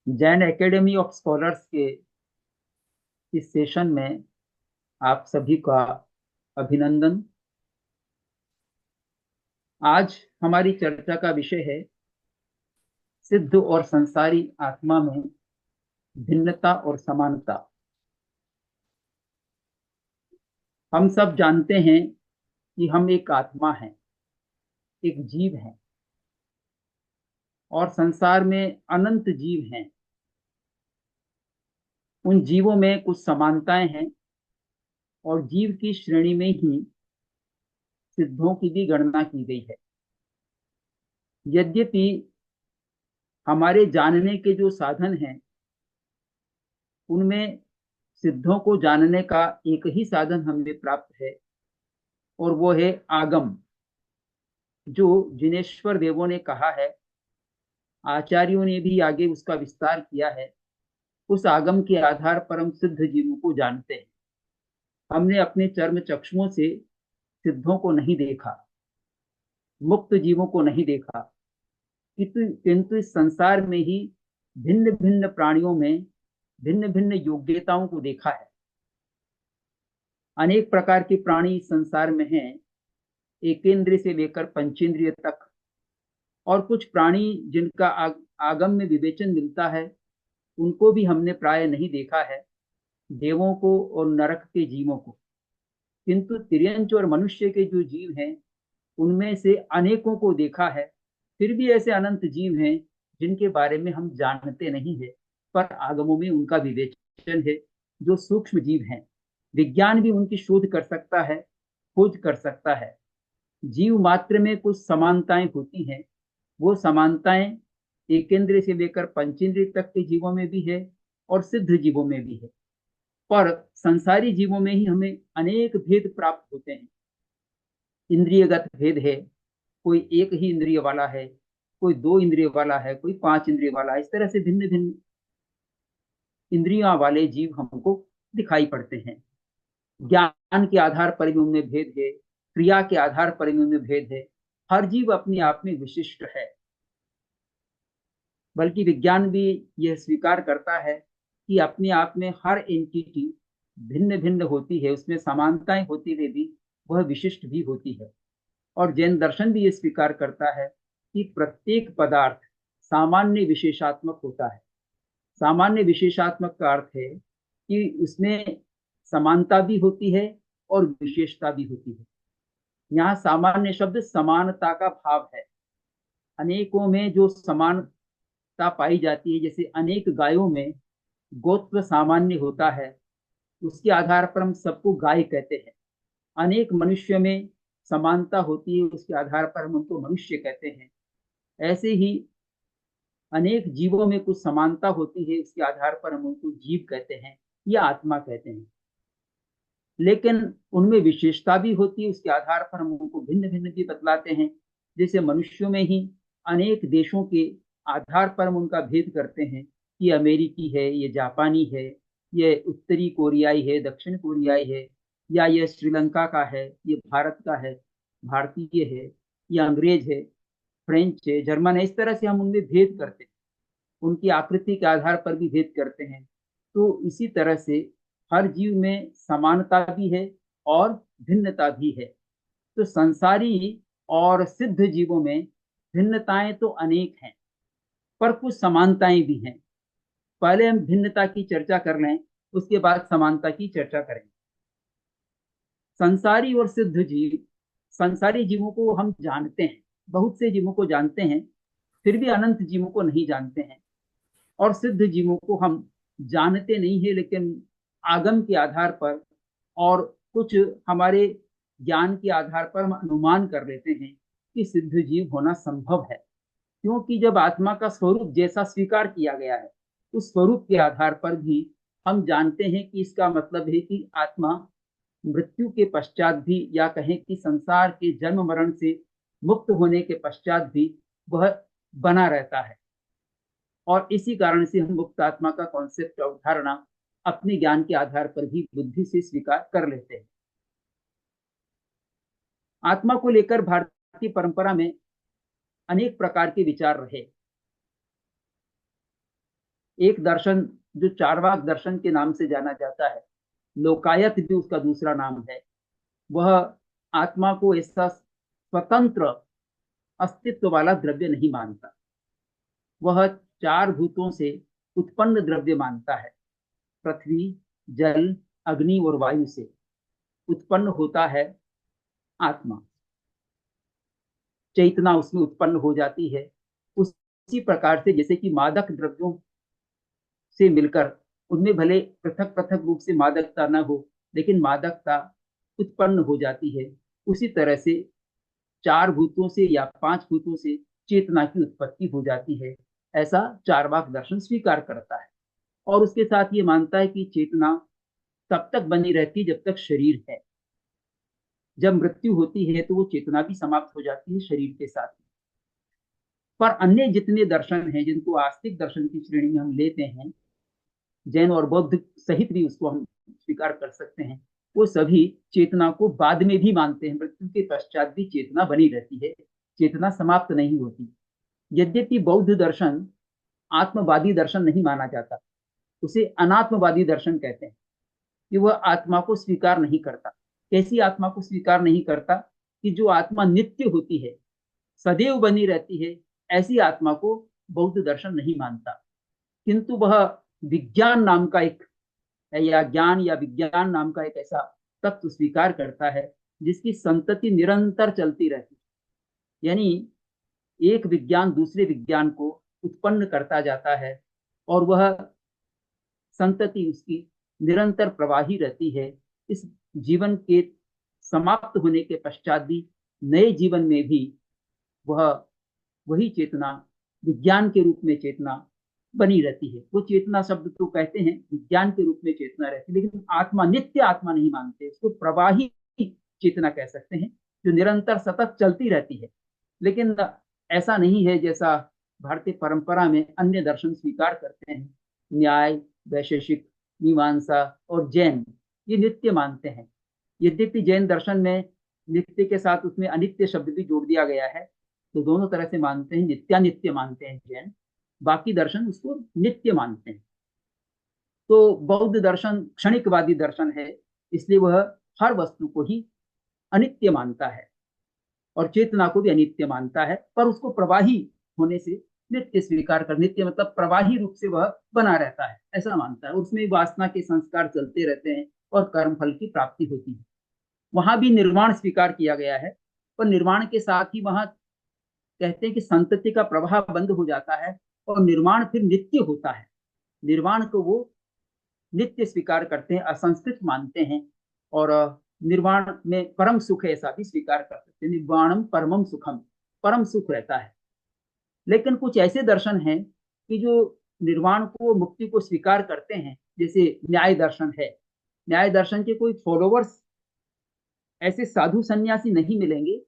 Jain academy of scholars के इस session में आप सभी का अभिनंदन। आज हमारी चर्चा का विषय है सिद्ध और संसारी आत्मा में भिन्नता और समानता। हम सब जानते हैं कि हम एक आत्मा हैं, एक जीव हैं और संसार में अनंत जीव हैं। उन जीवों में कुछ समानताएं हैं और जीव की श्रेणी में ही सिद्धों की भी गणना की गई है। यद्यपि हमारे जानने के जो साधन हैं उनमें सिद्धों को जानने का एक ही साधन हमें प्राप्त है और वो है आगम। जो जिनेश्वर देवों ने कहा है, आचार्यों ने भी आगे उसका विस्तार किया है। उस आगम के आधार पर हम सिद्ध जीवों को जानते हैं। हमने अपने चर्म चक्षुओं से सिद्धों को नहीं देखा, मुक्त जीवों को नहीं देखा, किंतु इस संसार में ही भिन्न भिन्न प्राणियों में भिन्न भिन्न योग्यताओं को देखा है। अनेक प्रकार के प्राणी इस संसार में हैं, एकेंद्रिय से लेकर पंचेंद्रिय तक। और कुछ प्राणी जिनका आगम में विवेचन मिलता है उनको भी हमने प्राय नहीं देखा है, देवों को और नरक के जीवों को। किंतु तिर्यंच और मनुष्य के जो जीव हैं उनमें से अनेकों को देखा है। फिर भी ऐसे अनंत जीव हैं जिनके बारे में हम जानते नहीं है, पर आगमों में उनका विवेचन है। जो सूक्ष्म जीव हैं, विज्ञान भी उनकी शोध कर सकता है, खोज कर सकता है। जीव मात्र में कुछ समानताएं होती हैं। वो समानताएं एकेंद्रिय से लेकर पंचेंद्रिय तक के जीवों में भी है और सिद्ध जीवों में भी है। पर संसारी जीवों में ही हमें अनेक भेद प्राप्त होते हैं। इंद्रियगत भेद है, कोई एक ही इंद्रिय वाला है, कोई दो इंद्रिय वाला है, कोई पांच इंद्रिय वाला है। इस तरह से भिन्न भिन्न इंद्रियों वाले जीव हमको दिखाई पड़ते हैं। ज्ञान के आधार पर भी उनमें भेद है, क्रिया के आधार पर भी उनमें भेद है। हर जीव अपने आप में विशिष्ट है। बल्कि विज्ञान भी यह स्वीकार करता है कि अपने आप में हर एंटिटी भिन्न भिन्न होती है, उसमें समानताएं होती हुई भी वह विशिष्ट भी होती है। और जैन दर्शन भी ये स्वीकार करता है कि प्रत्येक पदार्थ सामान्य विशेषात्मक होता है। सामान्य विशेषात्मक का अर्थ है कि उसमें समानता भी होती है और विशेषता भी होती है। यहाँ सामान्य शब्द समानता का भाव है। अनेकों में जो समानता पाई जाती है, जैसे अनेक गायों में गोत्र सामान्य होता है, उसके आधार पर हम सबको गाय कहते हैं। अनेक मनुष्य में समानता होती है, उसके आधार पर हम उनको मनुष्य कहते हैं। ऐसे ही अनेक जीवों में कुछ समानता होती है, इसके आधार पर हम उनको जीव कहते हैं या आत्मा कहते हैं। लेकिन उनमें विशेषता भी होती है, उसके आधार पर हम उनको भिन्न भिन्न भी बतलाते हैं। जैसे मनुष्यों में ही अनेक देशों के आधार पर हम उनका भेद करते हैं कि अमेरिकी है, ये जापानी है, ये उत्तरी कोरियाई है, दक्षिण कोरियाई है, या ये श्रीलंका का है, ये भारत का है, भारतीय है, या अंग्रेज है, फ्रेंच है, जर्मन है। इस तरह से हम उनमें भेद करते हैं, उनकी आकृति के आधार पर भी भेद करते हैं। तो इसी तरह से हर जीव में समानता भी है और भिन्नता भी है। तो संसारी और सिद्ध जीवों में भिन्नताएं तो अनेक हैं, पर कुछ समानताएं भी हैं। पहले हम भिन्नता की चर्चा कर लें, उसके बाद समानता की चर्चा करें। संसारी और सिद्ध जीव, संसारी जीवों को हम जानते हैं, बहुत से जीवों को जानते हैं, फिर भी अनंत जीवों को नहीं जानते हैं। और सिद्ध जीवों को हम जानते नहीं है, लेकिन आगम के आधार पर और कुछ हमारे ज्ञान के आधार पर हम अनुमान कर लेते हैं कि सिद्ध जीव होना संभव है। क्योंकि जब आत्मा का स्वरूप जैसा स्वीकार किया गया है, उस स्वरूप के आधार पर भी हम जानते हैं कि इसका मतलब है कि आत्मा मृत्यु के पश्चात भी, या कहें कि संसार के जन्म मरण से मुक्त होने के पश्चात भी वह बना रहता है। और इसी कारण से हम मुक्त आत्मा का कॉन्सेप्ट, अवधारणा अपने ज्ञान के आधार पर भी बुद्धि से स्वीकार कर लेते हैं। आत्मा को लेकर भारतीय परंपरा में अनेक प्रकार के विचार रहे। एक दर्शन जो चार्वाक दर्शन के नाम से जाना जाता है, लोकायत भी उसका दूसरा नाम है, वह आत्मा को ऐसा स्वतंत्र अस्तित्व वाला द्रव्य नहीं मानता। वह चार भूतों से उत्पन्न द्रव्य मानता है। पृथ्वी, जल, अग्नि और वायु से उत्पन्न होता है आत्मा। चेतना उसमें उत्पन्न हो जाती है। उसी प्रकार से जैसे कि मादक द्रव्यों से मिलकर उनमें भले पृथक पृथक रूप से मादकता न हो, लेकिन मादकता उत्पन्न हो जाती है। उसी तरह से चार भूतों से या पांच भूतों से चेतना की उत्पत्ति हो जाती है, ऐसा चार्वाक दर्शन स्वीकार करता है। और उसके साथ ये मानता है कि चेतना तब तक बनी रहती है जब तक शरीर है। जब मृत्यु होती है तो वो चेतना भी समाप्त हो जाती है शरीर के साथ। पर अन्य जितने दर्शन हैं जिनको आस्तिक दर्शन की श्रेणी में हम लेते हैं, जैन और बौद्ध सहित भी उसको हम स्वीकार कर सकते हैं, वो सभी चेतना को बाद में भी मानते हैं। मृत्यु के पश्चात भी चेतना बनी रहती है, चेतना समाप्त नहीं होती। यद्यपि बौद्ध दर्शन आत्मवादी दर्शन नहीं माना जाता, उसे अनात्मवादी दर्शन कहते हैं, कि वह आत्मा को स्वीकार नहीं करता। कैसी आत्मा को स्वीकार नहीं करता? कि जो आत्मा नित्य होती है, सदैव बनी रहती है, ऐसी आत्मा को बौद्ध दर्शन नहीं मानता। किंतु वह विज्ञान नाम का एक, या ज्ञान या विज्ञान नाम का एक ऐसा तत्व स्वीकार करता है जिसकी संतति निरंतर चलती रहती है। यानी एक विज्ञान दूसरे विज्ञान को उत्पन्न करता जाता है और वह संतति उसकी निरंतर प्रवाही रहती है। इस जीवन के समाप्त होने के पश्चात भी नए जीवन में भी वह वही चेतना विज्ञान के रूप में चेतना बनी रहती है। वो चेतना शब्द तो कहते हैं, विज्ञान के रूप में चेतना रहती है, लेकिन आत्मा, नित्य आत्मा नहीं मानते, इसको प्रवाही चेतना कह सकते हैं, जो निरंतर सतत चलती रहती है। लेकिन ऐसा नहीं है जैसा भारतीय परंपरा में अन्य दर्शन स्वीकार करते हैं। न्याय, वैशेषिक, मीमांसा और जैन ये नित्य मानते हैं। यद्यपि जैन दर्शन में नित्य के साथ उसमें अनित्य शब्द भी जोड़ दिया गया है, तो दोनों तरह से मानते हैं। नित्यानित्य मानते हैं जैन, बाकी दर्शन उसको नित्य मानते हैं। तो बौद्ध दर्शन क्षणिकवादी दर्शन है, इसलिए वह हर वस्तु को ही अनित्य मानता है और चेतना को भी अनित्य मानता है, पर उसको प्रवाही होने से नित्य स्वीकार कर, नित्य मतलब प्रवाही रूप से वह बना रहता है, ऐसा मानता है। उसमें वासना के संस्कार चलते रहते हैं और कर्म फल की प्राप्ति होती है। वहां भी निर्वाण स्वीकार किया गया है, पर निर्वाण के साथ ही वहां कहते हैं कि संतति का प्रवाह बंद हो जाता है और निर्वाण फिर नित्य होता है। निर्वाण को वो नित्य स्वीकार करते हैं, असंस्कृत मानते हैं। और निर्वाण में परम सुख है, ऐसा भी स्वीकार कर सकते हैं। निर्वाणम परमम सुखम, परम सुख रहता है। लेकिन कुछ ऐसे दर्शन हैं कि जो निर्वाण को, मुक्ति को स्वीकार करते हैं, जैसे न्याय दर्शन है। न्याय दर्शन के कोई फॉलोवर्स ऐसे साधु सन्यासी नहीं मिलेंगे,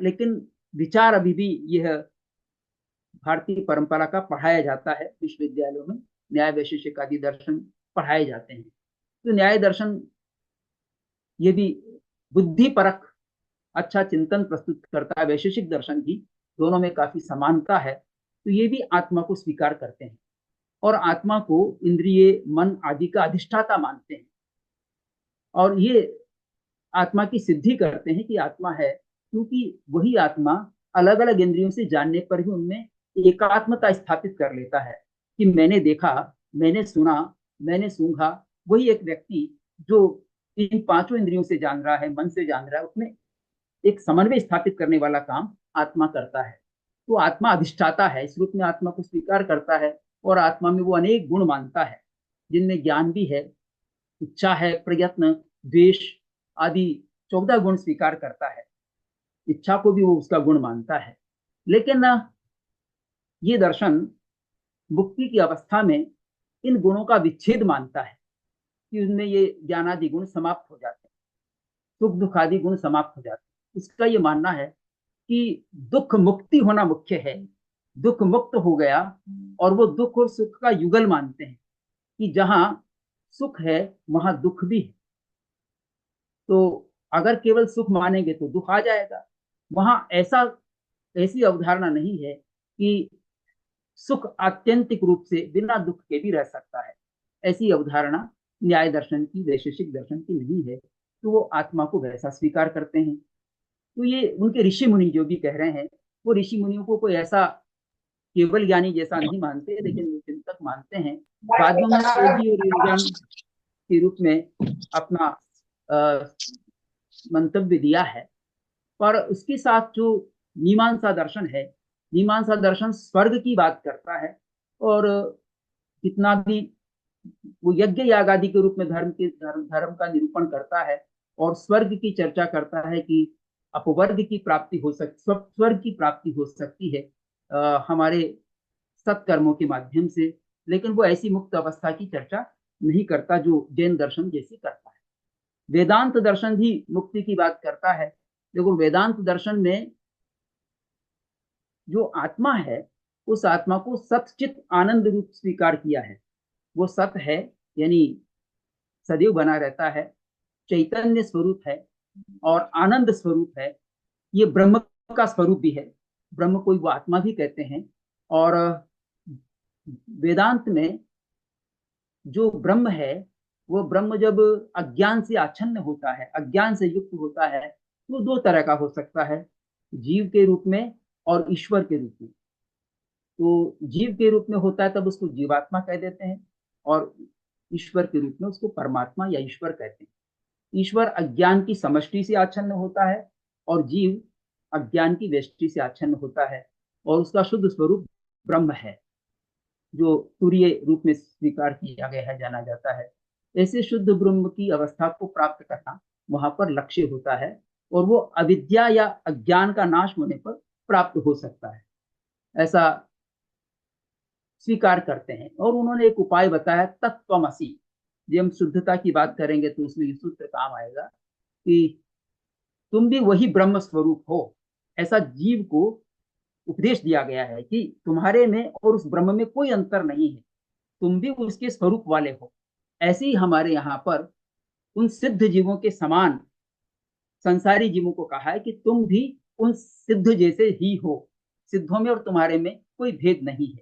लेकिन विचार अभी भी यह भारतीय परंपरा का पढ़ाया जाता है। विश्वविद्यालयों में न्याय वैशेषिक आदि दर्शन पढ़ाए जाते हैं। तो न्याय दर्शन ये भी बुद्धि परक अच्छा चिंतन प्रस्तुत करता है। वैशेषिक दर्शन भी, दोनों में काफी समानता है। तो ये भी आत्मा को स्वीकार करते हैं और आत्मा को इंद्रिय, मन आदि का अधिष्ठाता मानते हैं। और ये आत्मा की सिद्धि करते हैं कि आत्मा है, क्योंकि वही आत्मा अलग अलग इंद्रियों से जानने पर ही उनमें एकात्मता स्थापित कर लेता है। कि मैंने देखा, मैंने सुना, मैंने सूंघा, वही एक व्यक्ति जो इन पांचों इंद्रियों से जान रहा है, मन से जान रहा है, उसमें एक समन्वय स्थापित करने वाला काम आत्मा करता है। तो आत्मा अधिष्ठाता है, इस रूप में आत्मा को स्वीकार करता है। और आत्मा में वो अनेक गुण मानता है, जिनमें ज्ञान भी है, इच्छा है, प्रयत्न, द्वेष आदि 14 गुण स्वीकार करता है। इच्छा को भी वो उसका गुण मानता है। लेकिन ये दर्शन मुक्ति की अवस्था में इन गुणों का विच्छेद मानता है, कि उनमें ये ज्ञानादि गुण समाप्त हो जाते हैं, सुख दुख आदि गुण समाप्त हो जाते हैं। उसका ये मानना है कि दुख मुक्ति होना मुख्य है। दुख मुक्त हो गया, और वो दुख और सुख का युगल मानते हैं, कि जहां सुख है वहां दुख भी है। तो अगर केवल सुख मानेंगे तो दुख आ जाएगा। वहां ऐसी अवधारणा नहीं है कि सुख आत्यंतिक रूप से बिना दुख के भी रह सकता है। ऐसी अवधारणा न्याय दर्शन की, वैशेषिक दर्शन की नहीं है, तो वो आत्मा को वैसा स्वीकार करते हैं। तो ये उनके ऋषि मुनि जो भी कह रहे हैं, वो ऋषि मुनियों को कोई ऐसा केवल ज्ञानी जैसा नहीं मानते, लेकिन वो चिंतक मानते हैं। बाद में उन्होंने योगी और योगान के रूप में अपना मंतव्य दिया है। पर उसके साथ जो मीमांसा दर्शन है, मीमांसा दर्शन स्वर्ग की बात करता है, और कितना भी वो यज्ञ याग आदि के रूप में धर्म का निरूपण करता है, और स्वर्ग की चर्चा करता है कि अपवर्ग की प्राप्ति हो सकती, स्वर्ग की प्राप्ति हो सकती है हमारे सत्कर्मों के माध्यम से। लेकिन वो ऐसी मुक्त अवस्था की चर्चा नहीं करता जो जैन दर्शन जैसी करता है। वेदांत दर्शन भी मुक्ति की बात करता है, लेकिन वेदांत दर्शन में जो आत्मा है, उस आत्मा को सतचित आनंद रूप स्वीकार किया है। वो सत है, यानी सदैव बना रहता है, चैतन्य स्वरूप है और आनंद स्वरूप है। ये ब्रह्म का स्वरूप भी है, ब्रह्म को वो आत्मा भी कहते हैं। और वेदांत में जो ब्रह्म है, वो ब्रह्म जब अज्ञान से आच्छन्न होता है, अज्ञान से युक्त होता है, तो दो तरह का हो सकता है, जीव के रूप में और ईश्वर के रूप में। तो जीव के रूप में होता है तब उसको जीवात्मा कह देते हैं, और ईश्वर के रूप में उसको परमात्मा या ईश्वर कहते हैं। ईश्वर अज्ञान की समष्टि से आच्छन्न होता है, और जीव अज्ञान की वेष्टि से आच्छन्न होता है, और उसका शुद्ध स्वरूप ब्रह्म है, जो तुरीय रूप में स्वीकार किया गया है, जाना जाता है। ऐसे शुद्ध ब्रह्म की अवस्था को प्राप्त करना वहां पर लक्ष्य होता है, और वो अविद्या या अज्ञान का नाश होने पर प्राप्त हो सकता है, ऐसा स्वीकार करते हैं। और उन्होंने एक उपाय बताया, तत्त्वमसि। जब हम शुद्धता की बात करेंगे तो उसमें ये सूत्र काम आएगा कि तुम भी वही ब्रह्म स्वरूप हो, ऐसा जीव को उपदेश दिया गया है कि तुम्हारे में और उस ब्रह्म में कोई अंतर नहीं है, तुम भी उसके स्वरूप वाले हो। ऐसे ही हमारे यहाँ पर उन सिद्ध जीवों के समान संसारी जीवों को कहा है कि तुम भी उन सिद्ध जैसे ही हो, सिद्धों में और तुम्हारे में कोई भेद नहीं है,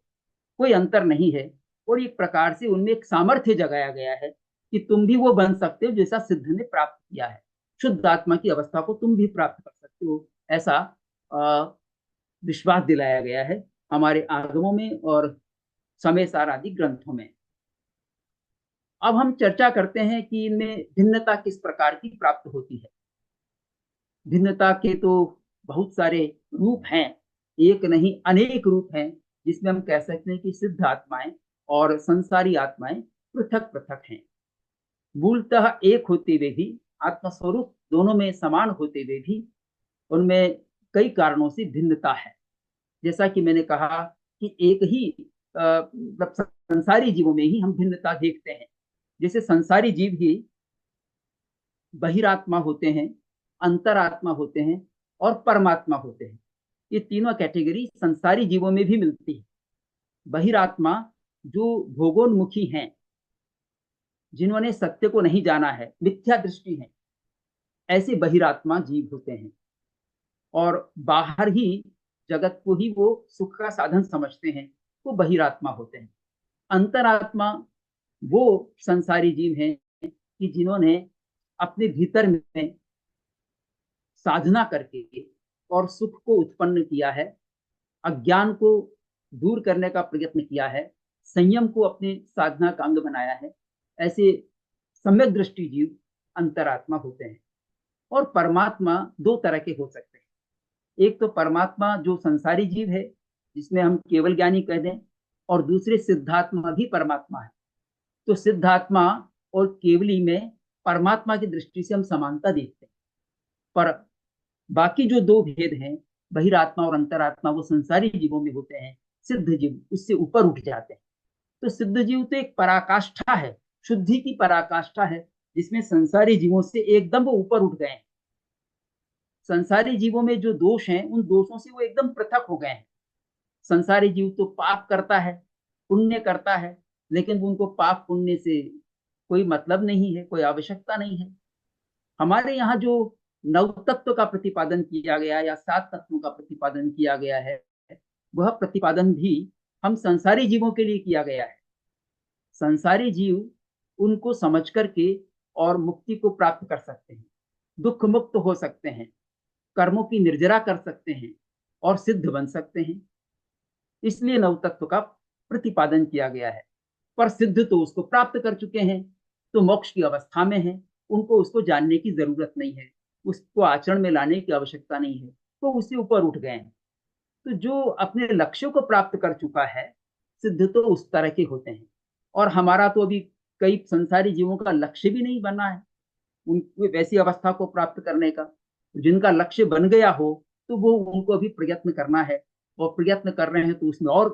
कोई अंतर नहीं है। और एक प्रकार से उनमें एक सामर्थ्य जगाया गया है कि तुम भी वो बन सकते हो जैसा सिद्ध ने प्राप्त किया है, शुद्ध आत्मा की अवस्था को तुम भी प्राप्त कर सकते हो, ऐसा विश्वास दिलाया गया है हमारे आगमों में और समय सार आदि ग्रंथों में। अब हम चर्चा करते हैं कि इनमें भिन्नता किस प्रकार की प्राप्त होती है। भिन्नता के तो बहुत सारे रूप हैं, एक नहीं अनेक रूप हैं, जिसमें हम कह सकते हैं कि सिद्ध आत्माएं और संसारी आत्माएं पृथक पृथक हैं। मूलतः एक होते हुए भी, आत्मस्वरूप दोनों में समान होते हुए भी, उनमें कई कारणों से भिन्नता है। जैसा कि मैंने कहा कि एक ही मतलब संसारी जीवों में ही हम भिन्नता देखते हैं। जैसे संसारी जीव ही बहिरात्मा होते हैं, अंतरात्मा होते हैं और परमात्मा होते हैं। ये तीनों कैटेगरी संसारी जीवों में भी मिलती है। बहिरात्मा जो भोगोन्मुखी हैं, जिन्होंने सत्य को नहीं जाना है, मिथ्या दृष्टि है, ऐसे बहिरात्मा जीव होते हैं, और बाहर ही जगत को ही वो सुख का साधन समझते हैं, वो बहिरात्मा होते हैं। अंतरात्मा वो संसारी जीव हैं कि जिन्होंने अपने भीतर में साधना करके और सुख को उत्पन्न किया है, अज्ञान को दूर करने का प्रयत्न किया है, संयम को अपने साधना का अंग बनाया है। ऐसे सम्यक दृष्टि जीव अंतरात्मा होते हैं। और परमात्मा दो तरह के हो सकते हैं। एक तो परमात्मा जो संसारी जीव है, जिसमें हम केवल ज्ञानी कह दें, और दूसरे सिद्धात्मा भी परमात्मा है। तो सिद्धात्मा और केवली में परमात्मा की दृष्टि से हम समानता देखते हैं, पर बाकी जो दो भेद हैं, बहिरात्मा और अंतरात्मा, वो संसारी जीवों में होते हैं। सिद्ध जीव उससे ऊपर उठ जाते हैं। तो सिद्ध जीव तो एक पराकाष्ठा है, शुद्धि की पराकाष्ठा है, जिसमें संसारी जीवों से एकदम वो ऊपर उठ गए हैं। संसारी जीवों में जो दोष हैं, उन दोषों से वो एकदम पृथक हो गए हैं। संसारी जीव तो पाप करता है, पुण्य करता है, लेकिन उनको पाप पुण्य से कोई मतलब नहीं है, कोई आवश्यकता नहीं है। हमारे यहाँ जो नव तत्व का प्रतिपादन किया गया या सात तत्वों का प्रतिपादन किया गया है, वह प्रतिपादन भी हम संसारी जीवों के लिए किया गया है। संसारी जीव उनको समझ करके और मुक्ति को प्राप्त कर सकते हैं, दुख मुक्त हो सकते हैं, कर्मों की निर्जरा कर सकते हैं और सिद्ध बन सकते हैं। इसलिए नवतत्व का प्रतिपादन किया गया है। पर सिद्ध तो उसको प्राप्त कर चुके हैं, तो मोक्ष की अवस्था में है, उनको उसको जानने की जरूरत नहीं है, उसको आचरण में लाने की आवश्यकता नहीं है, तो उससे ऊपर उठ गए हैं। तो जो अपने लक्ष्य को प्राप्त कर चुका है, सिद्ध तो उस तरह के होते हैं। और हमारा तो अभी कई संसारी जीवों का लक्ष्य भी नहीं बना है उन वैसी अवस्था को प्राप्त करने का। जिनका लक्ष्य बन गया हो तो वो उनको अभी प्रयत्न करना है, और प्रयत्न कर रहे हैं तो उसमें और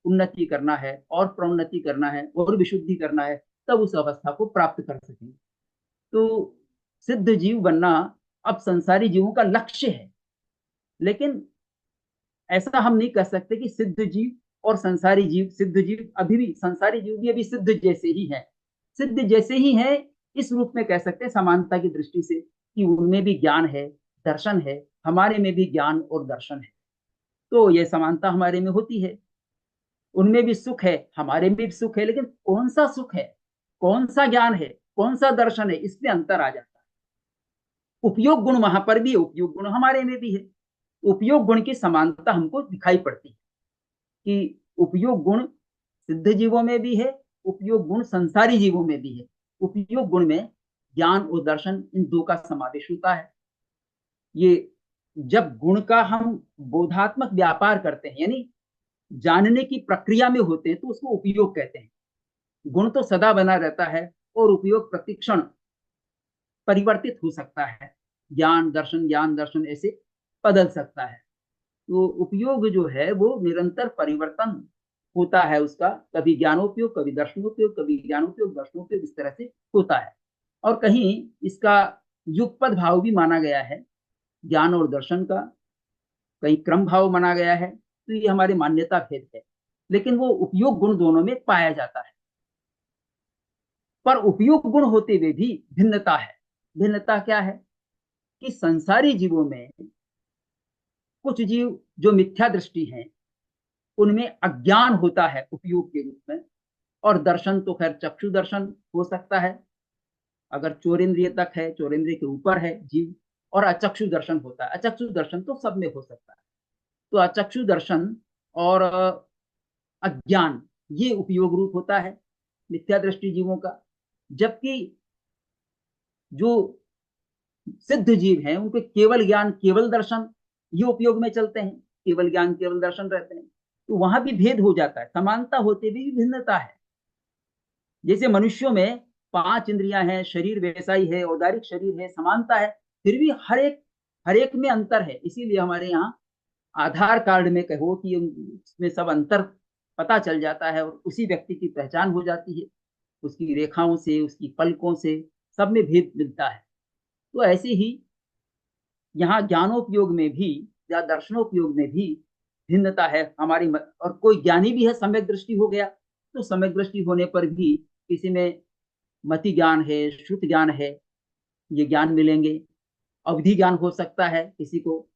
उन्नति करना है, और प्रोन्नति करना है, और विशुद्धि करना है, तब उस अवस्था को प्राप्त कर सकेंगे। तो सिद्ध जीव बनना अब संसारी जीवों का लक्ष्य है। लेकिन ऐसा हम नहीं कह सकते कि सिद्ध जीव और संसारी जीव, सिद्ध जीव अभी भी, संसारी जीव भी अभी सिद्ध जैसे ही है, सिद्ध जैसे ही है इस रूप में कह सकते हैं समानता की दृष्टि से, कि उनमें भी ज्ञान है, दर्शन है, हमारे में भी ज्ञान और दर्शन है। तो ये समानता हमारे में होती है। उनमें भी सुख है, हमारे में भी सुख है, लेकिन कौन सा सुख है, कौन सा ज्ञान है, कौन सा दर्शन है, इसमें अंतर आ जाता है। उपयोग गुण वहां पर भी है, उपयोग गुण हमारे में भी है। उपयोग गुण की समानता हमको दिखाई पड़ती है कि उपयोग गुण सिद्ध जीवों में भी है, उपयोग गुण संसारी जीवों में भी है। उपयोग गुण में ज्ञान और दर्शन, इन दो का समावेश होता है। ये जब गुण का हम बोधात्मक व्यापार करते हैं, यानी जानने की प्रक्रिया में होते हैं, तो उसको उपयोग कहते हैं। गुण तो सदा बना रहता है और उपयोग प्रतिक्षण परिवर्तित हो सकता है, ज्ञान दर्शन ऐसे बदल सकता है। तो उपयोग जो है वो निरंतर परिवर्तन होता है उसका, कभी ज्ञानोपयोग, कभी दर्शनोपयोग, कभी ज्ञानोपयोग, दर्शनोपयोग, इस तरह से होता है। और कहीं इसका युगपद भाव भी माना गया है, ज्ञान और दर्शन का कहीं क्रम भाव माना गया है। तो ये हमारे मान्यता भेद है, लेकिन वो उपयोग गुण दोनों में पाया जाता है। पर उपयोग गुण होते हुए भी भिन्नता है। भिन्नता क्या है कि संसारी जीवों में कुछ जीव जो मिथ्या दृष्टि हैं, उनमें अज्ञान होता है उपयोग के रूप में। और दर्शन तो खैर चक्षु दर्शन हो सकता है, अगर चोरेंद्रिय तक है, चोरेंद्रिय के ऊपर है जीव। और अचक्षु दर्शन होता है, अचक्षु दर्शन तो सब में हो सकता है। तो अचक्षु दर्शन और अज्ञान, ये उपयोग रूप होता है मिथ्या दृष्टि जीवों का। जबकि जो सिद्ध जीव हैं, उनके केवल ज्ञान, केवल दर्शन, ये उपयोग में चलते हैं, केवल ज्ञान केवल दर्शन रहते हैं। तो वहां भी भेद हो जाता है, समानता होते भी भिन्नता है। जैसे मनुष्यों में 5 इंद्रियां हैं, शरीर वैसा ही है, औदारिक शरीर है, समानता है, फिर भी हर एक में अंतर है। इसीलिए हमारे यहाँ आधार कार्ड में कहो कि उसमें सब अंतर पता चल जाता है, और उसी व्यक्ति की पहचान हो जाती है, उसकी रेखाओं से, उसकी पलकों से, सब में भेद मिलता है। तो ऐसे ही यहाँ ज्ञानोपयोग में भी या दर्शनोपयोग में भी भिन्नता है हमारी। और कोई ज्ञानी भी है, सम्यक दृष्टि हो गया, तो सम्यक दृष्टि होने पर भी किसी में मति ज्ञान है, श्रुत ज्ञान है, ये ज्ञान मिलेंगे। अवधि ज्ञान हो सकता है किसी को,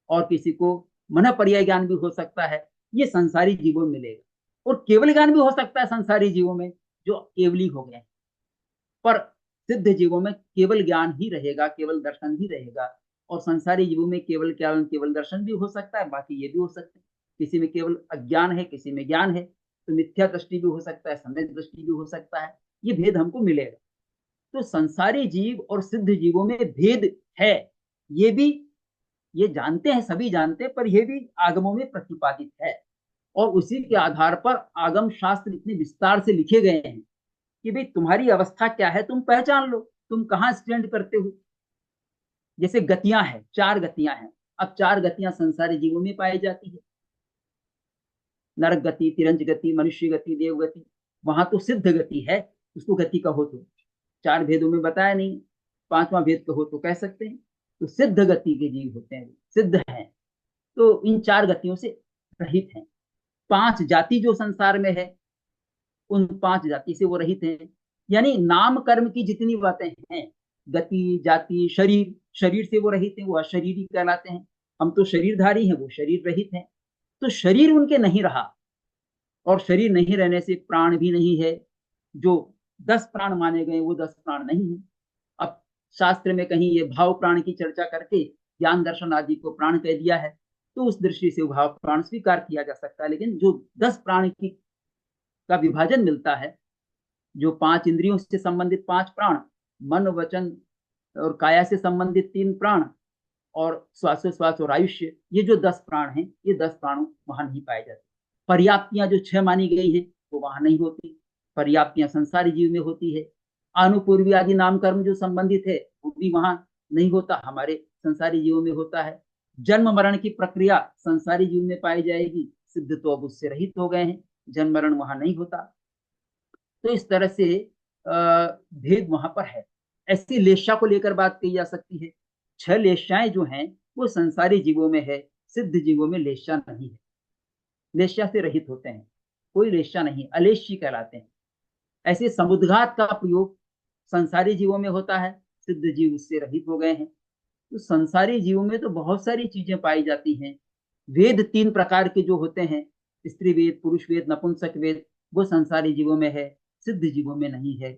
और किसी को मन पर्याय ज्ञान भी हो सकता है, ये संसारी जीवों में मिलेगा। और केवल ज्ञान भी हो सकता है संसारी जीवों में, जो केवली हो गए। पर सिद्ध जीवों में केवल ज्ञान ही रहेगा, केवल दर्शन ही रहेगा। और संसारी जीवों में केवल ज्ञान केवल दर्शन भी हो सकता है, बाकी ये भी हो सकते हैं। किसी में केवल अज्ञान है, किसी में ज्ञान है, तो मिथ्या दृष्टि भी हो सकता है, सम्यक दृष्टि भी हो सकता है। ये भेद हमको मिलेगा। तो संसारी जीव और सिद्ध जीवों में भेद है, ये भी, ये जानते हैं, सभी जानते हैं, पर यह भी आगमों में प्रतिपादित है। और उसी के आधार पर आगम शास्त्र इतने विस्तार से लिखे गए हैं कि भाई तुम्हारी अवस्था क्या है, तुम पहचान लो, तुम कहाँ स्टैंड करते हो। जैसे गतियां हैं, 4 गतियां हैं। अब 4 गतियां संसारी जीवों में पाई जाती है, नरक गति, तिरंज गति, मनुष्य गति, देव गति। वहां तो सिद्ध गति है, उसको गति कहो तो 4 भेदों में बताया नहीं, 5वां भेद कहो तो कह सकते हैं। तो सिद्ध गति के जीव होते हैं, सिद्ध हैं, तो इन 4 गतियों से रहित हैं। 5 जाति जो संसार में है, उन 5 जाति से वो रहित हैं। यानी नाम कर्म की जितनी बातें हैं, गति, जाति, शरीर, शरीर से वो रहित हैं, वो अशरीरी कहलाते हैं। हम तो शरीरधारी हैं, वो शरीर रहित हैं। तो शरीर उनके नहीं रहा, और शरीर नहीं रहने से प्राण भी नहीं है। जो 10 प्राण माने गए वो 10 प्राण नहीं है। अब शास्त्र में कहीं ये भाव प्राण की चर्चा करके ज्ञान दर्शन आदि को प्राण कह दिया है, तो उस दृष्टि से भाव प्राण स्वीकार किया जा सकता है। लेकिन जो 10 प्राण की का विभाजन मिलता है, जो 5 इंद्रियों से संबंधित 5 प्राण, मन वचन और काया से संबंधित 3 प्राण, और श्वासोश्वास और आयुष्य, ये जो 10 प्राण हैं, ये 10 प्राण वहां नहीं पाए जाते। पर्याप्तियां जो 6 मानी गई हैं वो वहां नहीं होती। पर्याप्तियां संसारी जीव में होती है। अनुपूर्वी आदि नाम कर्म जो संबंधित है वो भी वहां नहीं होता, हमारे संसारी जीवों में होता है। जन्म मरण की प्रक्रिया संसारी जीव में पाई जाएगी, सिद्ध तो अब उससे रहित हो गए हैं, जन्म मरण वहां नहीं होता। तो इस तरह से भेद वहां पर है। ऐसी लेशा को लेकर बात की जा सकती है। 6 लेशाएं जो हैं वो संसारी जीवों में है, सिद्ध जीवों में लेशा नहीं है। लेशा से रहित होते हैं, कोई लेशा नहीं, अलेशी कहलाते हैं। ऐसे समुद्घात का प्रयोग संसारी जीवों में होता है, सिद्ध जीव उससे रहित हो गए हैं। तो संसारी जीवों में तो बहुत सारी चीजें पाई जाती हैं। वेद 3 प्रकार के जो होते हैं, स्त्री वेद, पुरुष वेद, नपुंसक वेद, वो संसारी जीवों में है, सिद्ध जीवों में नहीं है।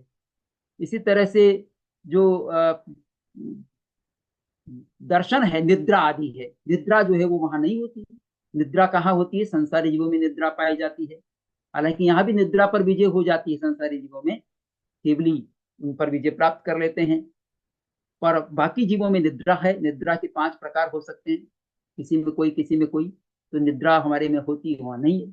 इसी तरह से जो दर्शन है, निद्रा आदि है, निद्रा जो है वो वहां नहीं होती। निद्रा कहाँ होती है? संसारी जीवों में निद्रा पाई जाती है। हालांकि यहाँ भी निद्रा पर विजय हो जाती है संसारी जीवों में, केवली उन पर विजय प्राप्त कर लेते हैं। पर बाकी जीवों में निद्रा है। निद्रा के 5 प्रकार हो सकते हैं, किसी में कोई किसी में कोई। तो निद्रा हमारे में होती है, वहां नहीं है।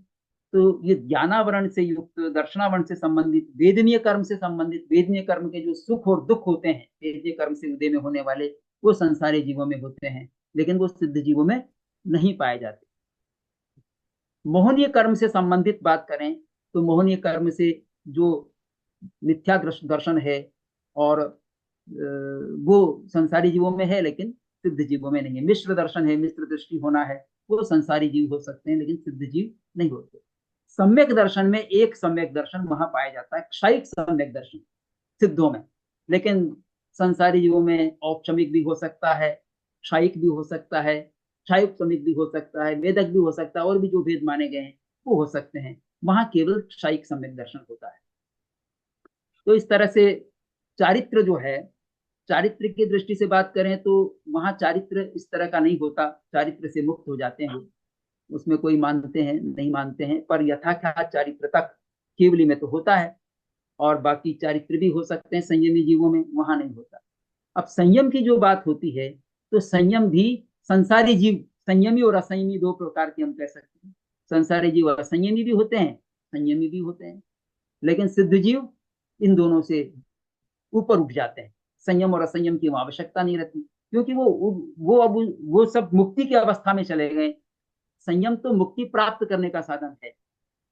तो ये ज्ञानावरण से युक्त, दर्शनावरण से संबंधित, वेदनीय कर्म से संबंधित, वेदनीय कर्म के जो सुख और दुख होते हैं वेदनीय कर्म से उदय में होने वाले, वो संसारी जीवों में होते हैं, लेकिन वो सिद्ध जीवों में नहीं पाए जाते। मोहनीय कर्म से संबंधित बात करें तो मोहनीय कर्म से जो मिथ्या दर्शन है, और वो संसारी जीवों में है लेकिन सिद्ध जीवों में नहीं है। मिश्र दर्शन है, मिश्र दृष्टि होना है, वो संसारी जीव हो सकते हैं लेकिन सिद्ध जीव नहीं होते। सम्यक दर्शन में एक सम्यक दर्शन वहां पाया जाता है, क्षयिक सम्यक दर्शन सिद्धों में। लेकिन संसारी जीवों में औपशमिक भी हो सकता है, क्षयिक भी हो सकता है, क्षयिक समिक भी हो सकता है, वेदक भी हो सकता है, और भी जो भेद माने गए हैं वो हो सकते हैं। वहां केवल क्षयिक सम्यक दर्शन होता है। तो इस तरह से चारित्र जो है, चारित्र की दृष्टि से बात करें तो वहां चारित्र इस तरह का नहीं होता, चारित्र से मुक्त हो जाते हैं। उसमें कोई मानते हैं नहीं मानते हैं, पर यथाख्यात चारित्र तक केवली में तो होता है। और बाकी चारित्र भी हो सकते हैं संयमी जीवों में, वहां नहीं होता। अब संयम की जो बात होती है, तो संयम भी संसारी जीव, संयमी और असंयमी 2 प्रकार के हम कह सकते हैं। संसारी जीव असंयमी भी होते हैं, संयमी भी होते हैं, लेकिन सिद्ध जीव इन दोनों से ऊपर उठ जाते हैं। संयम और असंयम की आवश्यकता नहीं रहती, क्योंकि वो अब वो सब मुक्ति की अवस्था में चले गए। संयम तो मुक्ति प्राप्त करने का साधन है,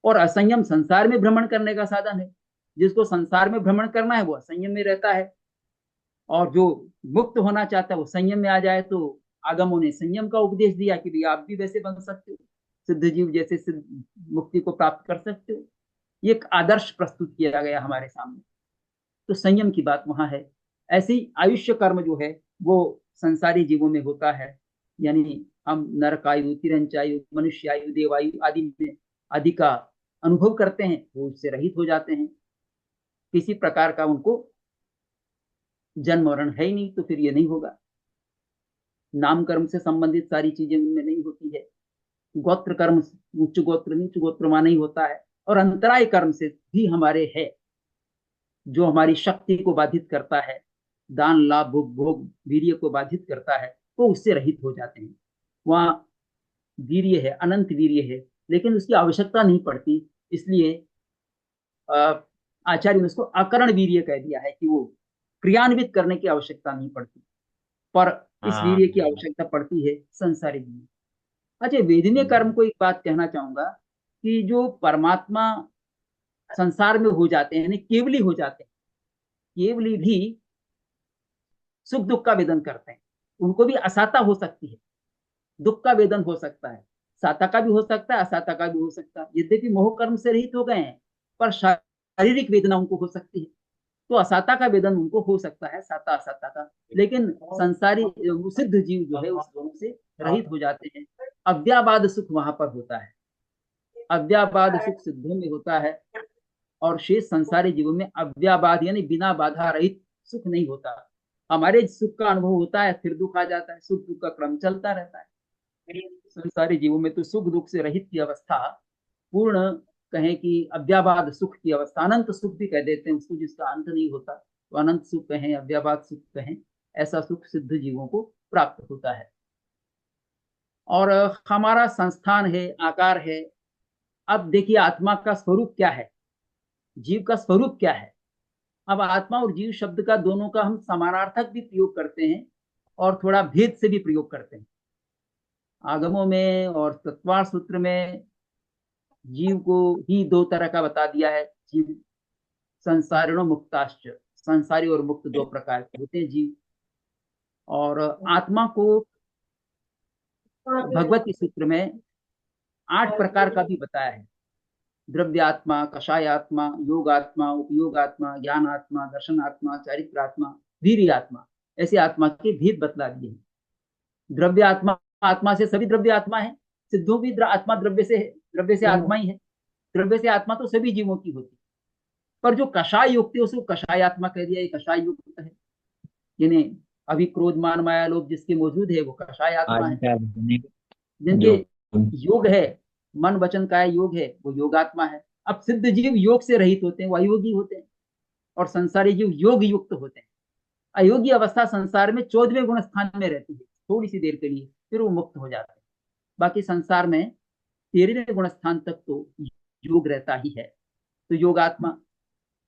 और असंयम संसार में भ्रमण करने का साधन है। जिसको संसार में भ्रमण करना है वो असंयम में रहता है, और जो मुक्त होना चाहता है वो संयम में आ जाए। तो आगमों ने संयम का उपदेश दिया कि भाई आप भी वैसे बन सकते हो, सिद्ध जीव जैसे सिद्ध मुक्ति को प्राप्त कर सकते हो। ये एक आदर्श प्रस्तुत किया गया हमारे सामने। तो संयम की बात वहां है। ऐसे ही आयुष्य कर्म जो है वो संसारी जीवों में होता है, यानी हम नरक आयु, तिरंच आयु, मनुष्य आयु, देवायु आदि में आदि का अनुभव करते हैं, वो उससे रहित हो जाते हैं। किसी प्रकार का उनको जन्म मरण है ही नहीं, तो फिर ये नहीं होगा। नाम कर्म से संबंधित सारी चीजें उनमें नहीं होती है। गोत्र कर्म, उच्च गोत्र नीच गोत्र वहां नहीं होता है। और अंतराय कर्म से भी हमारे है, जो हमारी शक्ति को बाधित करता है, दान लाभ भोग भोग वीर्य को बाधित करता है, वो उससे रहित हो जाते हैं। वहां वीर्य है, अनंत वीर्य है, लेकिन उसकी आवश्यकता नहीं पड़ती। इसलिए आचार्य ने उसको अकरण वीर्य कह दिया है, कि वो क्रियान्वित करने की आवश्यकता नहीं पड़ती, पर इस हाँ। वीर्य की आवश्यकता पड़ती है संसारी वीर्य। अच्छा, वेदनीय कर्म को एक बात कहना चाहूंगा, कि जो परमात्मा संसार में हो जाते हैं, यानी केवली हो जाते हैं, केवली भी सुख दुख का वेदन करते हैं। उनको भी असाता हो सकती है, दुख का वेदन हो सकता है, साता का भी हो सकता है, असाता का भी हो सकता है। यद्यपि मोह कर्म से रहित हो गए हैं, पर शारीरिक वेदना उनको हो सकती है। तो असाता का वेदन उनको हो सकता है, साता असाता का। लेकिन संसारी सिद्ध जीव जो है उस दोनों से रहित हो जाते हैं। अव्याबाद सुख वहां पर होता है। अव्याबाध सुख सिद्धों में होता है, और शेष संसारी जीवों में अव्याबाध यानी बिना बाधा रहित सुख नहीं होता। हमारे सुख का अनुभव होता है, फिर दुख आ जाता है, सुख दुख का क्रम चलता रहता है। संसारी जीवों में तो सुख दुख से रहित की अवस्था, पूर्ण कहें कि अव्याबाद सुख की अवस्था, अनंत सुख भी कह देते हैं उसको, जिसका अंत नहीं होता, तो अनंत सुख कहें, अव्याबाद सुख कहें, ऐसा सुख सिद्ध जीवों को प्राप्त होता है। और हमारा संस्थान है, आकार है। अब देखिए आत्मा का स्वरूप क्या है, जीव का स्वरूप क्या है। अब आत्मा और जीव शब्द का दोनों का हम समानार्थक भी प्रयोग करते हैं और थोड़ा भेद से भी प्रयोग करते हैं। आगमों में और तत्वार सूत्र में जीव को ही दो तरह का बता दिया है। जीव संसारिणो मुक्ताश्च, संसारी और मुक्त दो प्रकार के होते हैं जीव। और आत्मा को भगवती सूत्र में 8 प्रकार का भी बताया है। द्रव्यात्मा, कषायात्मा, योगात्मा, उपयोगात्मा, ज्ञानात्मा, दर्शनात्मा, चारित्रात्मा, वीर्यात्मा, ऐसे आत्मा के भेद बतला दिए हैं। द्रव्य आत्मा, आत्मा से सभी द्रव्य आत्मा है। सिद्धों भी आत्मा द्रव्य से है, द्रव्य से आत्मा ही है। द्रव्य से आत्मा तो सभी जीवों की होती है, पर जो कषाय युक्त है उसको कषाय आत्मा कह दिया, ये कषाय युक्त है। यानी अभी क्रोध मान माया लोभ जिसके मौजूद है वो कषाय आत्मा है। जिनके योग है, मन वचन का योग है, वो योगात्मा है। अब सिद्ध जीव योग से रहित होते हैं, वो अयोगी होते हैं, और संसारी जीव योग युक्त होते हैं। अयोगी अवस्था संसार में 14वें गुण स्थान में रहती है थोड़ी सी देर के लिए, फिर वो मुक्त हो जाते हैं। बाकी संसार में 13वें गुण स्थान तक तो योग रहता ही है। तो योगात्मा।